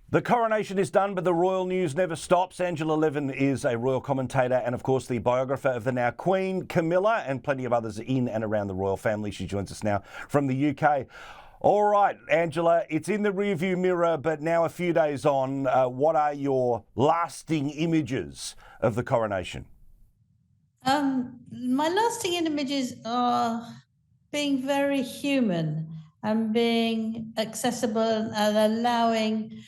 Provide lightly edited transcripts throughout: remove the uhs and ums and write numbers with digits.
The coronation is done, but the royal news never stops. Angela Levin is a royal commentator and, of course, the biographer of the now Queen Camilla and plenty of others in and around the royal family. She joins us now from the UK. All right, Angela, it's in the rearview mirror, but now a few days on, what are your lasting images of the coronation? My lasting images are being very human and being accessible and allowing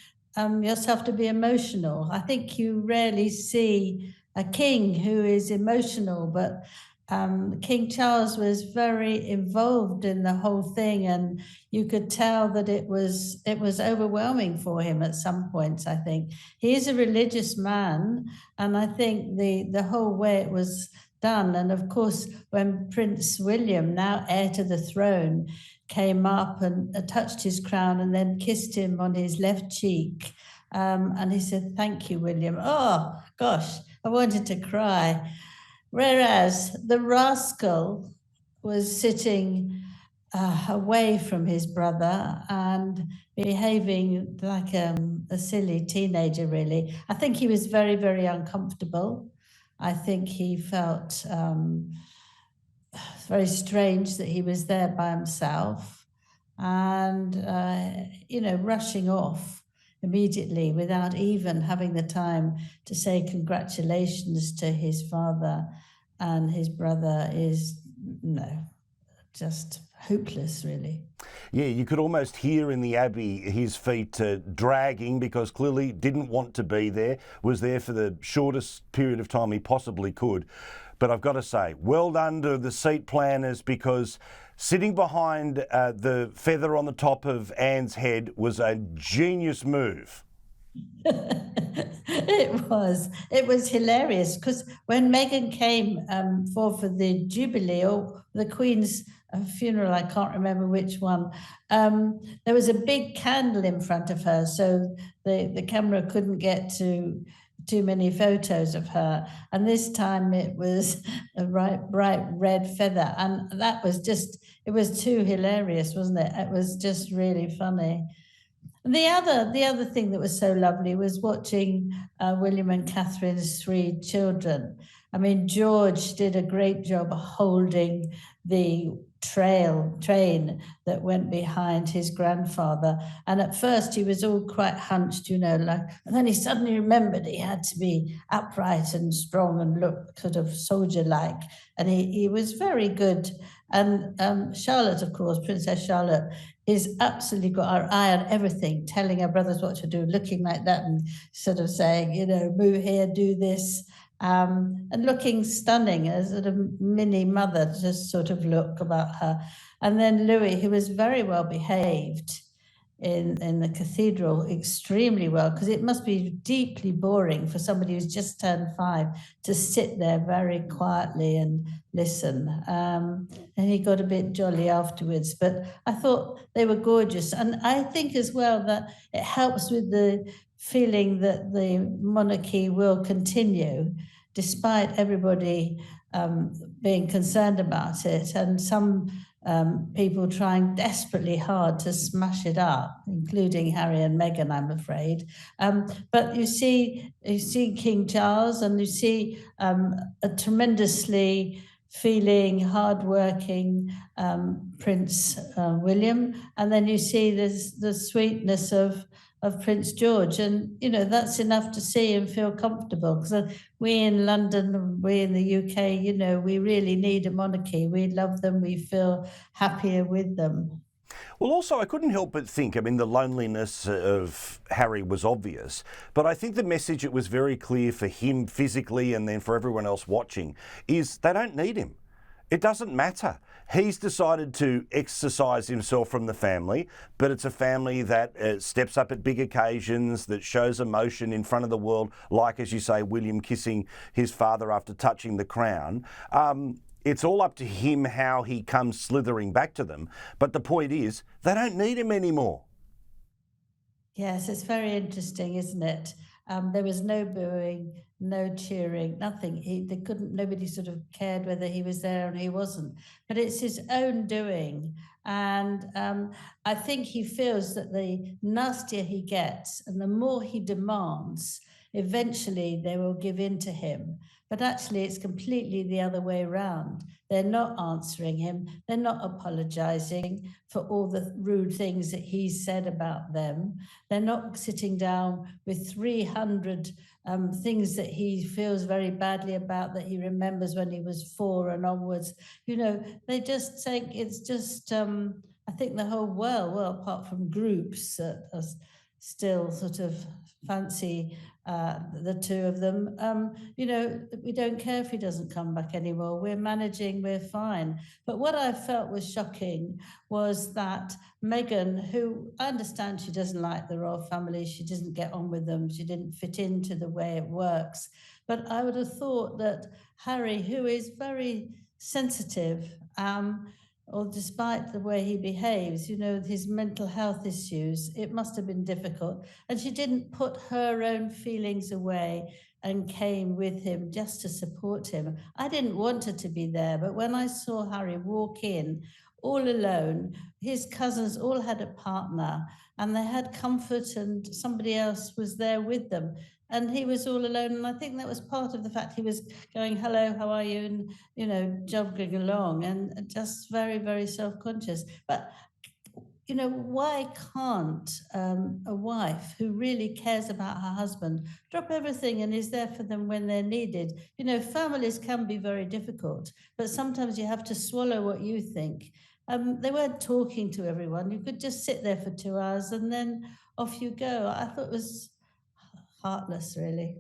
yourself to be emotional. I think you rarely see a king who is emotional, but King Charles was very involved in the whole thing, and you could tell that it was overwhelming for him at some points. I think he is a religious man, and I think the whole way it was done. And of course, when Prince William, now heir to the throne, came up and touched his crown and then kissed him on his left cheek. And he said, "Thank you, William." Oh, gosh, I wanted to cry. Whereas the rascal was sitting away from his brother and behaving like a silly teenager, really. I think he was very, very uncomfortable. I think he felt very strange that he was there by himself and, rushing off immediately without even having the time to say congratulations to his father and his brother is, just hopeless, really. Yeah, you could almost hear in the Abbey his feet dragging because clearly didn't want to be there, was there for the shortest period of time he possibly could. But I've got to say, well done to the seat planners, because sitting behind the feather on the top of Anne's head was a genius move. It was hilarious because when Meghan came for the Jubilee or the Queen's funeral, I can't remember which one, there was a big candle in front of her, so the camera couldn't get to too many photos of her. And this time it was a bright red feather, and that was it was too hilarious, wasn't it? It was just really funny. The other thing that was so lovely was watching William and Catherine's three children. I mean, George did a great job holding the train that went behind his grandfather. And at first he was all quite hunched, and then he suddenly remembered he had to be upright and strong and look sort of soldier-like. And he was very good. And Charlotte, of course, Princess Charlotte, is absolutely got our eye on everything, telling her brothers what to do, looking like that and sort of saying, move here, do this, and looking stunning as a mini mother, just sort of look about her. And then Louis, who was very well behaved in the cathedral, extremely well, because it must be deeply boring for somebody who's just turned 5 to sit there very quietly and listen. And he got a bit jolly afterwards, but I thought they were gorgeous. And I think as well that it helps with the feeling that the monarchy will continue, despite everybody being concerned about it, and some people trying desperately hard to smash it up, including Harry and Meghan, I'm afraid. But you see King Charles, and you see a tremendously feeling, hardworking Prince William, and then you see the sweetness of Prince George, and that's enough to see and feel comfortable. Because we in London, we in the UK, we really need a monarchy. We love them. We feel happier with them. Well, also, I couldn't help but think, the loneliness of Harry was obvious, but I think the message that was very clear for him physically and then for everyone else watching is they don't need him. It doesn't matter. He's decided to exercise himself from the family, but it's a family that steps up at big occasions, that shows emotion in front of the world, like, as you say, William kissing his father after touching the crown. It's all up to him how he comes slithering back to them. But the point is, they don't need him anymore. Yes, it's very interesting, isn't it? There was no booing, no cheering, nothing. They couldn't. Nobody sort of cared whether he was there or he wasn't. But it's his own doing, and I think he feels that the nastier he gets and the more he demands, eventually they will give in to him. But actually, it's completely the other way around. They're not answering him. They're not apologizing for all the rude things that he said about them. They're not sitting down with 300 things that he feels very badly about that he remembers when he was 4 and onwards. They just think it's just, I think the whole world, well, apart from groups that are still sort of fancy the two of them, we don't care if he doesn't come back anymore. We're managing, we're fine. But what I felt was shocking was that Meghan, who I understand she doesn't like the royal family, she doesn't get on with them, she didn't fit into the way it works. But I would have thought that Harry, who is very sensitive, or despite the way he behaves, his mental health issues, it must have been difficult. And she didn't put her own feelings away and came with him just to support him. I didn't want her to be there, but when I saw Harry walk in all alone, his cousins all had a partner and they had comfort and somebody else was there with them. And he was all alone. And I think that was part of the fact he was going, hello, how are you? And, jogging along and just very, very self-conscious. But why can't a wife who really cares about her husband drop everything and is there for them when they're needed? Families can be very difficult, but sometimes you have to swallow what you think. They weren't talking to everyone. You could just sit there for 2 hours and then off you go. I thought it was heartless, really.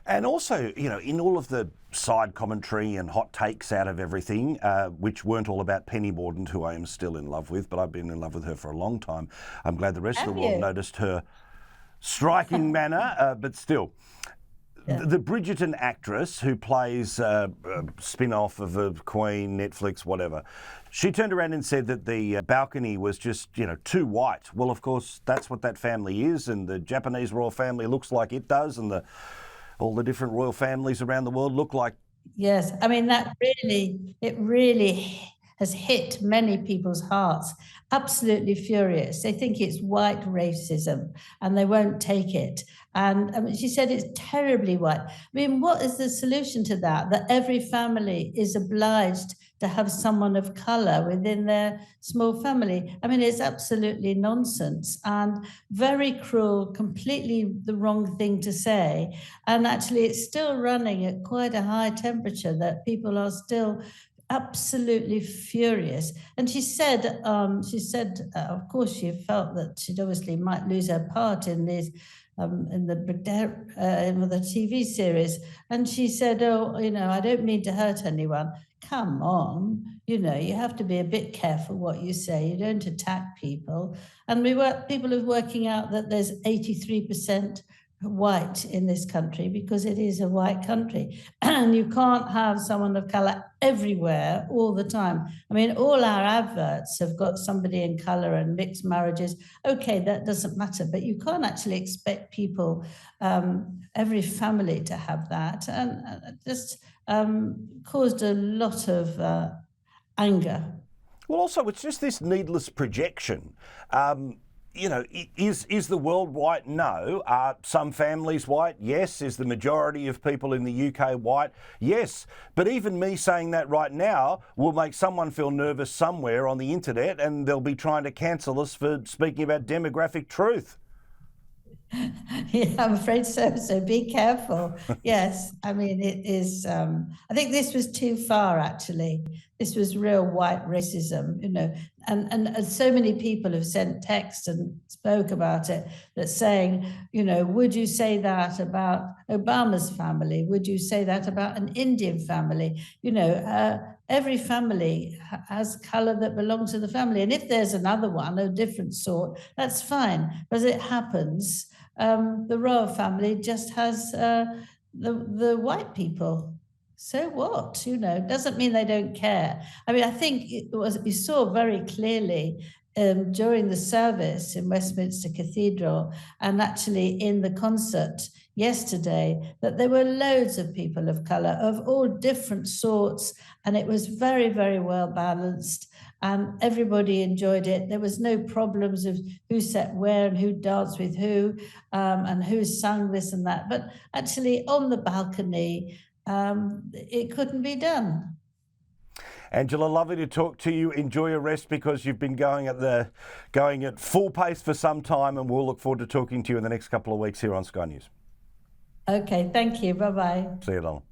And also, in all of the side commentary and hot takes out of everything, which weren't all about Penny Mordaunt, who I am still in love with, but I've been in love with her for a long time. I'm glad the rest of the world noticed her striking manner, but still. Yeah. The Bridgerton actress who plays a spin-off of a Queen, Netflix, whatever, she turned around and said that the balcony was just, too white. Well, of course, that's what that family is, and the Japanese royal family looks like it does, and all the different royal families around the world look like. Yes, I mean, it really has hit many people's hearts. Absolutely furious. They think it's white racism and they won't take it. And she said it's terribly white. I mean, what is the solution to that? That every family is obliged to have someone of colour within their small family. I mean, it's absolutely nonsense and very cruel, completely the wrong thing to say. And actually, it's still running at quite a high temperature that people are still absolutely furious. And she said, of course, she felt that she'd obviously might lose her part in these. In the TV series, and she said, "Oh, I don't mean to hurt anyone. Come on, you have to be a bit careful what you say. You don't attack people." And people are working out that there's 83% white in this country because it is a white country, and you can't have someone of color everywhere all the time. I mean, all our adverts have got somebody in color and mixed marriages. Okay, that doesn't matter, but you can't actually expect people, every family to have that, and just caused a lot of anger. Well, also, it's just this needless projection. Is the world white? No. Are some families white? Yes. Is the majority of people in the UK white? Yes. But even me saying that right now will make someone feel nervous somewhere on the internet, and they'll be trying to cancel us for speaking about demographic truth. Yeah, I'm afraid so. So be careful. Yes, I mean, it is. I think this was too far, actually. This was real white racism, and so many people have sent text and spoke about it, that saying, would you say that about Obama's family? Would you say that about an Indian family? Every family has colour that belongs to the family. And if there's another one, a different sort, that's fine. But as it happens, the royal family just has the white people. So what? Doesn't mean they don't care. I mean, I think you saw very clearly during the service in Westminster Cathedral, and actually in the concert yesterday, that there were loads of people of colour of all different sorts, and it was very, very well balanced, and everybody enjoyed it. There was no problems of who sat where and who danced with who, and who sung this and that. But actually, on the balcony, it couldn't be done. Angela, lovely to talk to you. Enjoy your rest, because you've been going at full pace for some time, and we'll look forward to talking to you in the next couple of weeks here on Sky News. Okay, thank you. Bye-bye. See you, Donald.